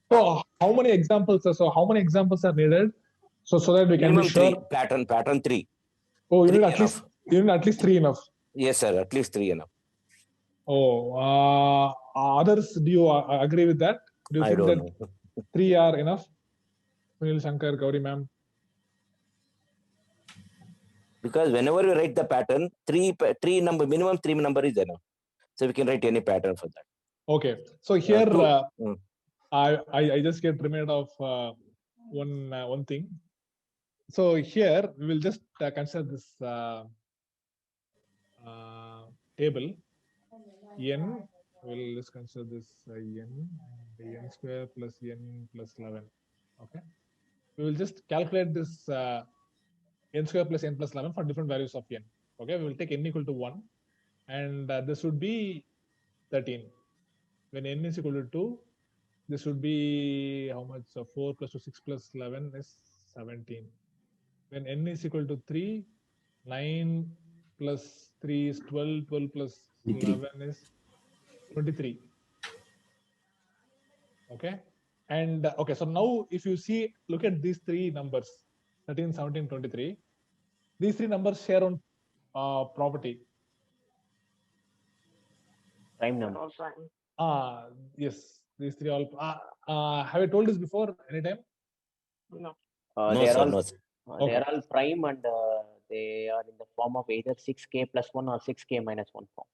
So how many examples? So how many examples are needed? So that we can Minimum be sure. Three. Pattern 3. Oh, you Three need at enough. least 3 enough. Yes, sir. At least 3 enough. Oh, others, do you agree with that? Do you think that know. 3 are enough? Sunil, Shankar, Gauri ma'am. Because whenever you write the pattern, minimum 3 number is enough. So we can write any pattern for that. Okay. So here, I just get reminded of one thing. So here we will just consider this table. N, we'll just consider this n square plus n plus 11. Okay. We will just calculate this n square plus n plus 11 for different values of n. Okay. We will take n equal to 1. And this would be 13. When n is equal to 2, this would be how much? So 4 plus 2, 6 plus 11 is 17. When n is equal to 3, 9 plus 3 is 12, 12 plus 11 is 23. Okay. And okay, so now if you see, look at these three numbers, 13, 17, 23. These three numbers share on property. Prime number. Yes, these three all. Have I told this before anytime? No. No, sir. They are all prime, and they are in the form of either 6k plus 1 or 6k minus 1 form.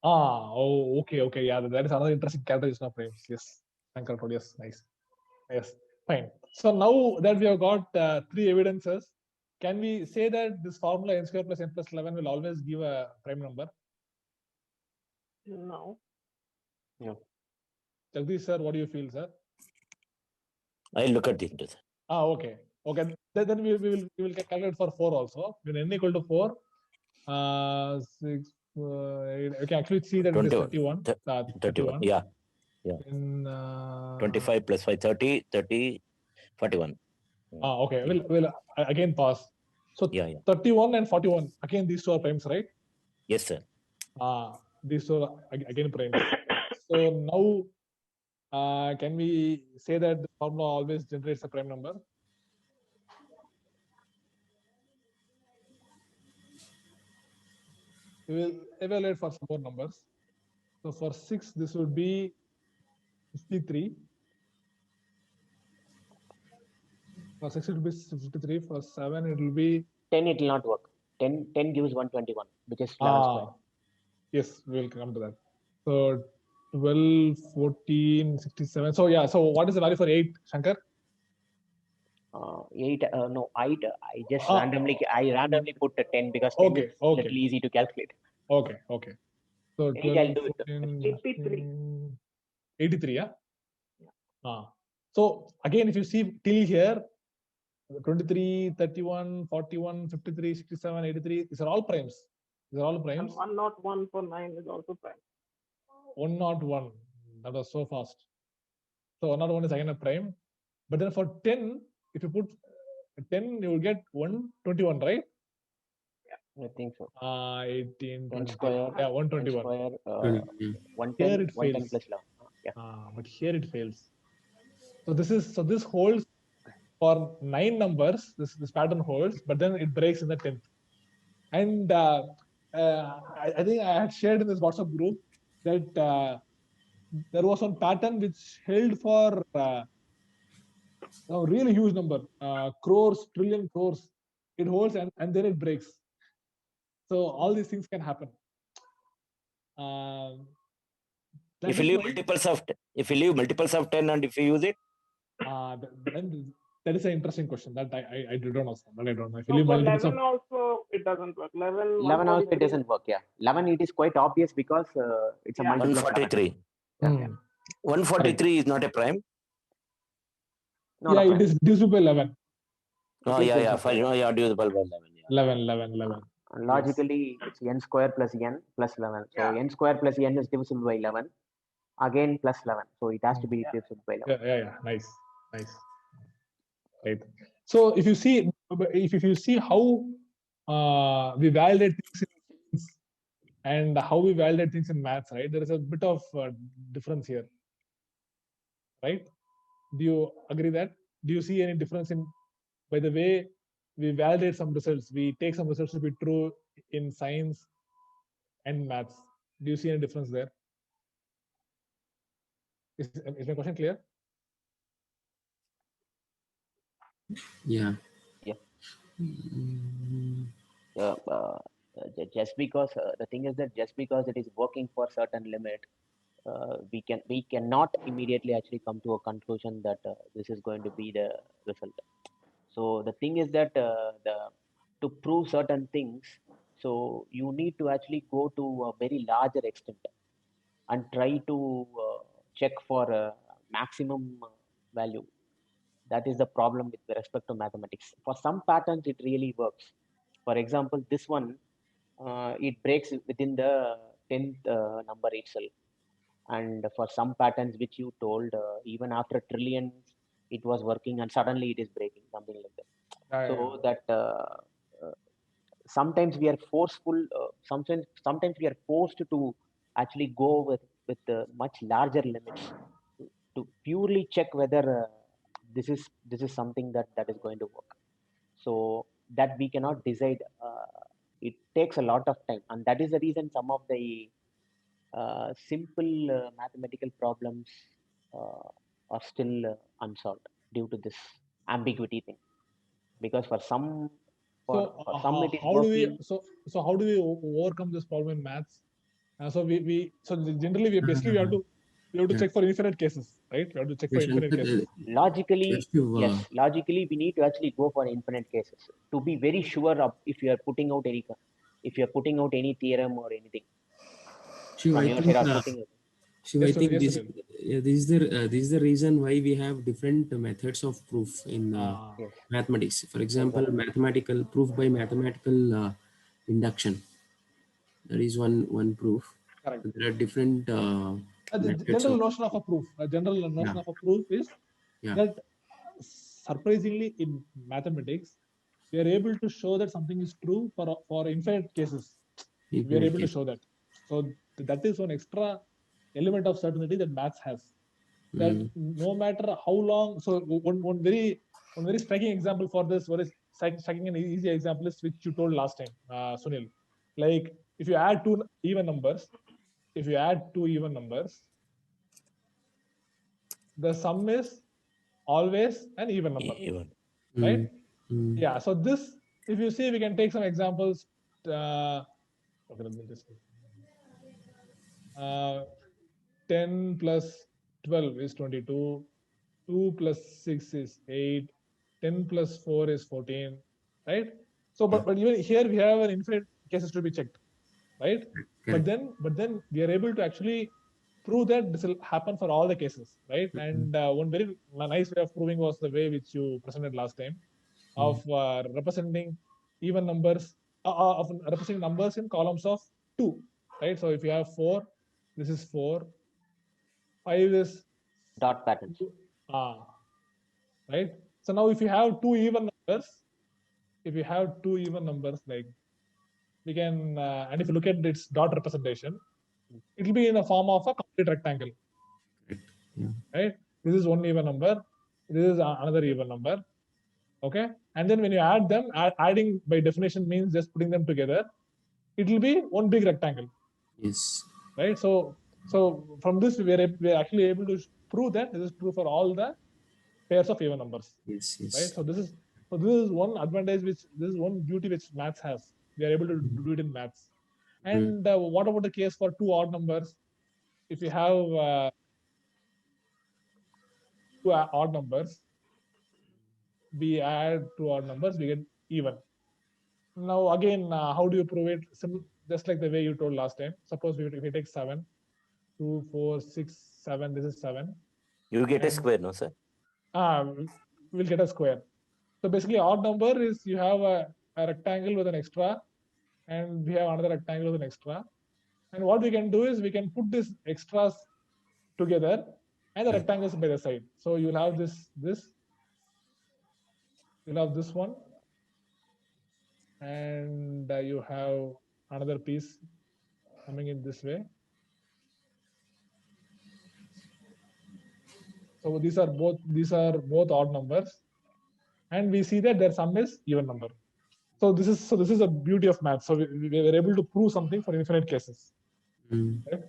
Okay. Yeah, that is another interesting characterization of primes. Yes, Shankar told. Yes, nice. Yes, fine. So now that we have got 3 evidences, can we say that this formula n square plus n plus 11 will always give a prime number? No. Jagdish sir, what do you feel, sir? I'll look at it. Okay. Then we will calculate for 4 also. When n equal to 4, 6, 8, okay, actually see that 21, it is 31. 31. Yeah. In, 25 plus 5, 30, 41. Okay. We'll again pause. So 31 and 41. Again, these two are primes, right? Yes, sir. These two are again primes. So now, can we say that the formula always generates a prime number? We will evaluate for some more numbers. So for 6, this would be 53. For 6, it will be 53. For 7, it will be 10. It will not work. 10 gives 121, which is 11 square. Yes, we will come to that. So 12, 14, 67. So yeah. So what is the value for 8, Shankar? 8. No, I just randomly put 10 because 10 is a little easy to calculate. Okay. So 12, I'll do 14, 83. 83, yeah? So again, if you see till here, 23, 31, 41, 53, 67, 83, these are all primes. These are all primes. 101 for 9 is also prime. 101. That was so fast. So 101 is again a prime. But then for 10, if you put 10, you will get 121, right? Yeah, I think so. 18, 10 square. Yeah, 121. 10 square, 110, here it 110 fails. plus 11. Yeah. But here it fails. So this holds for 9 numbers. This pattern holds, but then it breaks in the 10th. And I think I had shared in this WhatsApp group that there was one pattern which held for a really huge number, crores, trillion crores. It holds and then it breaks. So all these things can happen. If you leave multiples of 10 and if you use it, then that is an interesting question. That I don't know. That I don't know. If you No, leave for multiples 11 also it doesn't work. 11 also it doesn't work. Yeah, 11 it is quite obvious because it's a multiple of 143. 143 is not a prime. No, it is divisible by 11. Divisible by 11. 11. Logically, it's n square plus n plus 11. So n square plus n is divisible by 11. Again plus 11. So it has to be divisible by 11. Yeah. Nice. Right. So if you see how we validate things in science and how we validate things in maths, right? There is a bit of difference here. right? Do you agree that? Do you see any difference in by the way we validate some results? We take some results to be true in science and maths. Do you see any difference there? Is my question clear? Yeah. Yeah. Mm, Just because the thing is that just because it is working for certain limit, we cannot immediately actually come to a conclusion that this is going to be the result. So the thing is that to prove certain things, so you need to actually go to a very larger extent and try to check for a maximum value. That is the problem with respect to mathematics. For some patterns, it really works. For example, this one, it breaks within the 10th number itself. And for some patterns which you told, even after trillions, it was working and suddenly it is breaking, something like that. So that sometimes we are forceful, sometimes we are forced to actually go with much larger limits to purely check whether this is something that is going to work. So that we cannot decide. It takes a lot of time, and that is the reason some of the simple mathematical problems uh, are still unsolved due to this ambiguity thing. Because for some, So some it is how do we working. so how do we overcome this problem in maths? So generally we have to yeah. check for infinite cases, right? We have to check for infinite cases. Logically, Just to, yes. Logically, we need to actually go for infinite cases to be very sure of if you are putting out any theorem or anything Shiv, from I your think, side or putting it. Shiv, I think Yes, this, Sunil. this is the reason why we have different methods of proof in Yes. mathematics. For example, Exactly. mathematical proof by mathematical induction. That is one proof. Correct. There are different The methods general of notion of a proof. A general notion yeah, of a proof is yeah. that surprisingly in mathematics, we are able to show that something is true for infinite cases. We are Infinite able to case. show that. So that is one extra element of certainty that maths has. That Mm. no matter how long, so one very striking example for this, what is striking and easy example is which you told last time, Sunil. Like if you add two even numbers, the sum is always an even number, Even. right? Mm. Yeah. So this, if you see, we can take some examples. Okay, let me just. 10 plus 12 is 22. 2 plus 6 is 8. 10 plus 4 is 14. Right? So, but even here we have an infinite cases to be checked, right? Correct. But then we are able to actually prove that this will happen for all the cases, right? And one very nice way of proving was the way which you presented last time of representing even numbers, of representing numbers in columns of 2, right? So if you have 4, this is 4. 5 is Dot patterns. ah, right? So now if you have two even numbers, like we can, and if you look at its dot representation, it will be in the form of a complete rectangle. Yeah. Right? This is one even number. This is another even number. Okay. And then when you add them, adding by definition means just putting them together. It will be one big rectangle. Yes. Right. So from this we are actually able to prove that this is true for all the pairs of even numbers. Yes. Yes. Right. So this is one advantage this is one beauty which maths has. We are able to do it in maths. And what about the case for two odd numbers? If you have two odd numbers, we add two odd numbers, we get even. Now again, how do you prove it? Just like the way you told last time. Suppose if we take 7, 2, 4, 6, 7, this is 7. You get a And square, no, sir? We'll get a square. So basically odd number is you have a rectangle with an extra, and we have another rectangle with an extra. And what we can do is we can put these extras together and the rectangles by the side. So you'll have you'll have this one, and you have another piece coming in this way. So these are both odd numbers, and we see that their sum is even number. So this is a beauty of math. So we were able to prove something for infinite cases. Right?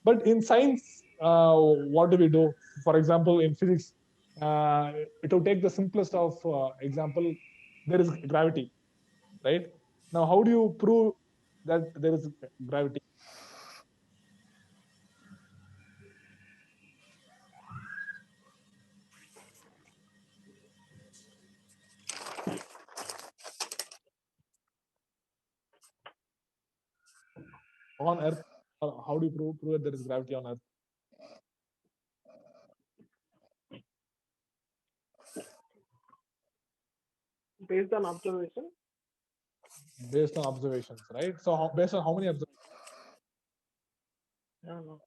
But in science, what do we do? For example, in physics, to take the simplest of example, there is gravity, right? Now, how do you prove that there is gravity? On Earth, how do you prove that there is gravity on Earth? Based on observation. Based on observations, right? So based on how many observations? I don't know.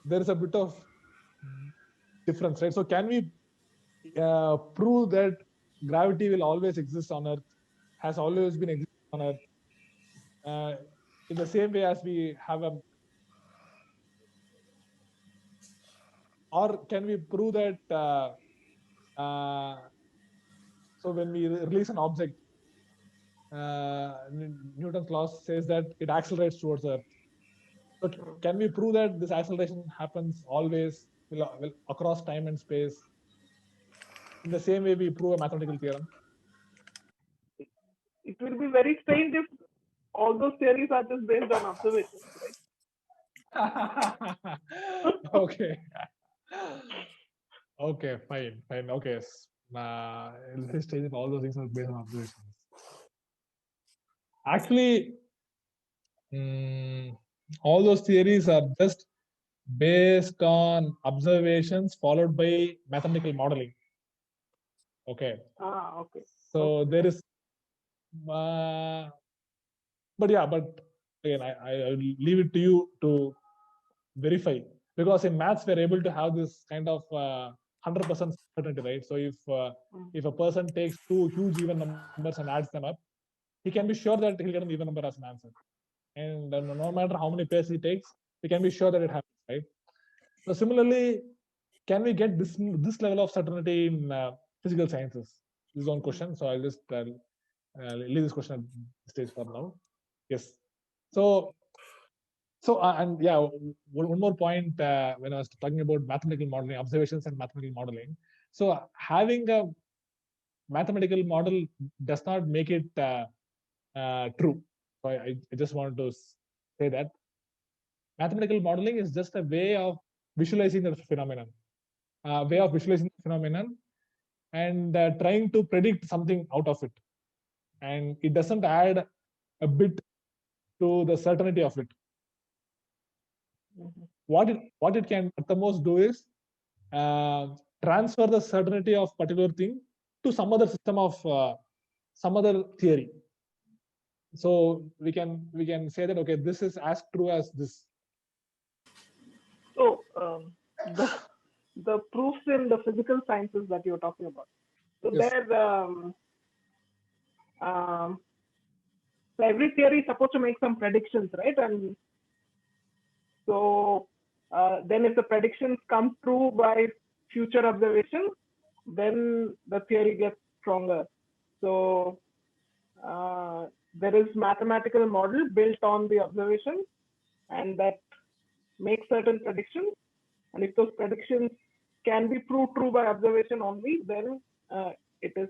There is a bit of difference, right? So can we prove that gravity will always exist on Earth, has always been existing on Earth, in the same way as we have a, or can we prove that so when we release an object, Newton's law says that it accelerates towards Earth. So can we prove that this acceleration happens always, will across time and space, in the same way we prove a mathematical theorem? It will be very strange if all those theories are just based on observations, right? Okay. Okay, fine. Okay. Let's change all those things are based on observations. Actually, all those theories are just based on observations followed by mathematical modeling. Okay. Okay. So Okay. there is, but again, I will leave it to you to verify, because in maths we're able to have this kind of 100% certainty, right? So if a person takes two huge even numbers and adds them up, he can be sure that he'll get an even number as an answer. And no matter how many pairs he takes, we can be sure that it happens, right? So similarly, can we get this level of certainty in physical sciences? This is one question. So I'll just leave this question at this stage for now. Yes. So and yeah, one more point when I was talking about mathematical modeling, observations and mathematical modeling. So having a mathematical model does not make it true. So I just wanted to say that mathematical modeling is just a way of visualizing the phenomenon, and trying to predict something out of it. And it doesn't add a bit to the certainty of it. What it can at the most do is transfer the certainty of particular thing to some other system of some other theory. So we can say that, okay, this is as true as this. So the proofs in the physical sciences that you're talking about. So Yes. So every theory is supposed to make some predictions, right? And so then if the predictions come true by future observations, then the theory gets stronger. So there is mathematical model built on the observations, and that makes certain predictions. And if those predictions can be proved true by observation only, then it is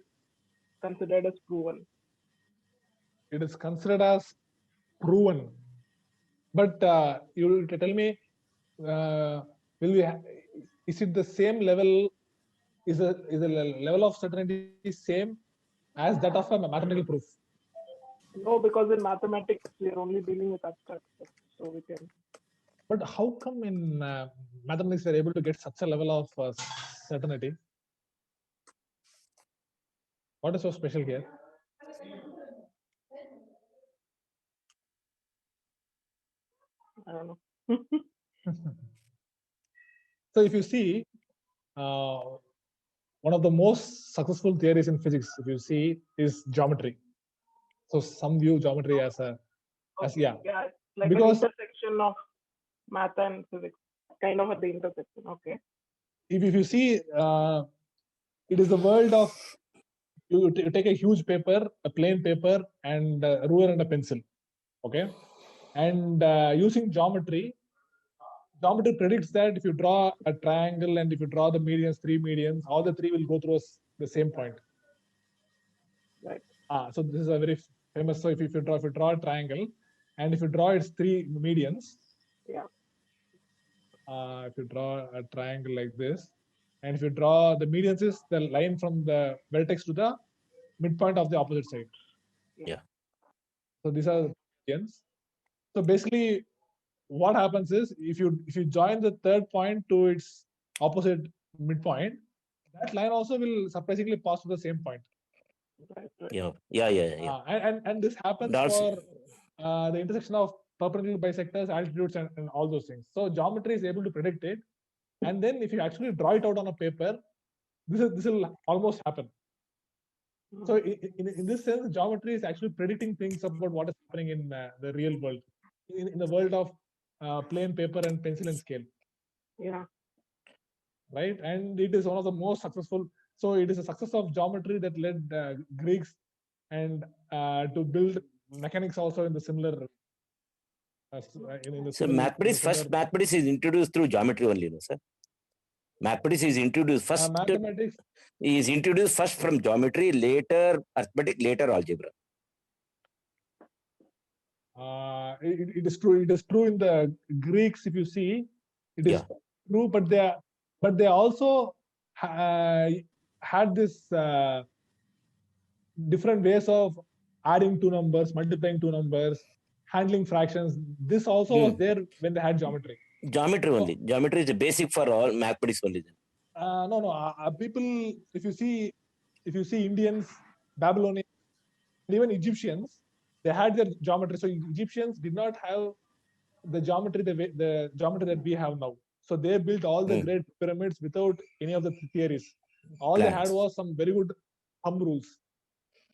considered as proven. It is considered as proven. But you will tell me, is it the same level? Is the level of certainty same as that of a mathematical proof? No, because in mathematics we are only dealing with abstract stuff, so we can. But how come in mathematics we are able to get such a level of certainty? What is so special here? I don't know. So if you see, one of the most successful theories in physics, if you see, is geometry. So some view geometry as Yeah, it's like because an intersection of math and physics, kind of at the intersection. Okay. If you see, it is the world of you take a huge paper, a plain paper, and a ruler and a pencil. Okay, and using geometry predicts that if you draw a triangle and if you draw the medians, 3 medians, all the 3 will go through the same point. Right. So this is a very famous. So if you draw a triangle, and if you draw its 3 medians, Yeah. if you draw a triangle like this, and if you draw the medians is the line from the vertex to the midpoint of the opposite side. Yeah. So these are medians. So basically, what happens is if you join the third point to its opposite midpoint, that line also will surprisingly pass to the same point. Right. Yeah. And this happens Also- for the intersection of perpendicular bisectors, altitudes, and all those things. So geometry is able to predict it, and then if you actually draw it out on a paper, this will almost happen. So in this sense, geometry is actually predicting things about what is happening in the real world, in the world of plain paper and pencil and scale. Yeah. Right, and it is one of the most successful. So it is a success of geometry that led Greeks and to build mechanics also in the similar. So mathematics is introduced through geometry only, no, sir? Mathematics is introduced first. Mathematics is introduced first from geometry, later arithmetic, later algebra. It is true. It is true in the Greeks. If you see, it is true. But they also had this different ways of adding 2 numbers, multiplying 2 numbers, handling fractions. This also was there when they had geometry. Geometry only. Geometry is the basic for all mathematics only. No. People, if you see Indians, Babylonians, and even Egyptians, they had their geometry. So Egyptians did not have the geometry the geometry that we have now. So they built all the great pyramids without any of the theories. All they had was some very good thumb rules,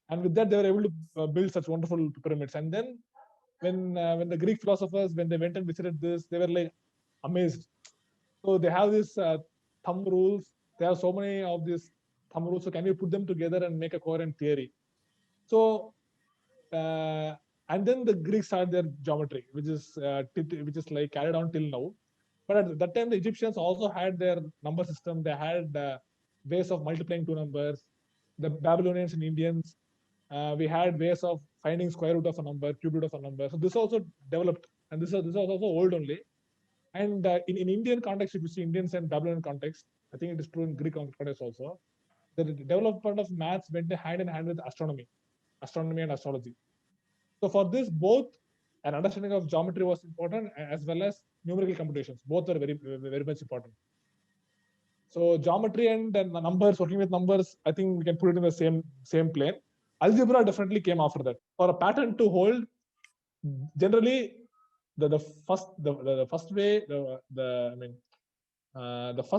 and with that they were able to build such wonderful pyramids. And then when the Greek philosophers, when they went and visited this, they were like amazed. So they have this thumb rules. They have so many of these thumb rules. So can you put them together and make a coherent theory? So and then the Greeks had their geometry, which is like carried on till now. But at that time, the Egyptians also had their number system. They had ways of multiplying 2 numbers. The Babylonians and Indians, we had ways of finding square root of a number, cube root of a number. So this also developed, and this was also old only. And in Indian context, if you see Indians and Babylonian context, I think it is true in Greek context also. The development of maths went hand in hand with astronomy and astrology. So for this, both an understanding of geometry was important as well as numerical computations. Both are very, very much important. So geometry and numbers, working with numbers, I think we can put it in the same plane. Algebra definitely came after that. For a pattern to hold, generally the first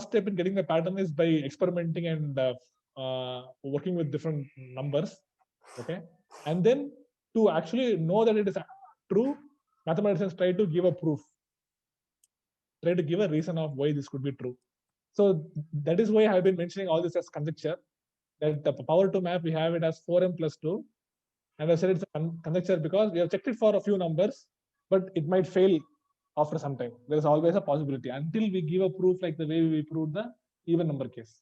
step in getting the pattern is by experimenting and working with different numbers. Okay, and then to actually know that it is true, mathematicians try to give a proof, try to give a reason of why this could be true. So that is why I've been mentioning all this as conjecture, that the power to map, we have it as 4m plus 2. And I said it's a conjecture because we have checked it for a few numbers, but it might fail after some time. There is always a possibility until we give a proof like the way we proved the even number case.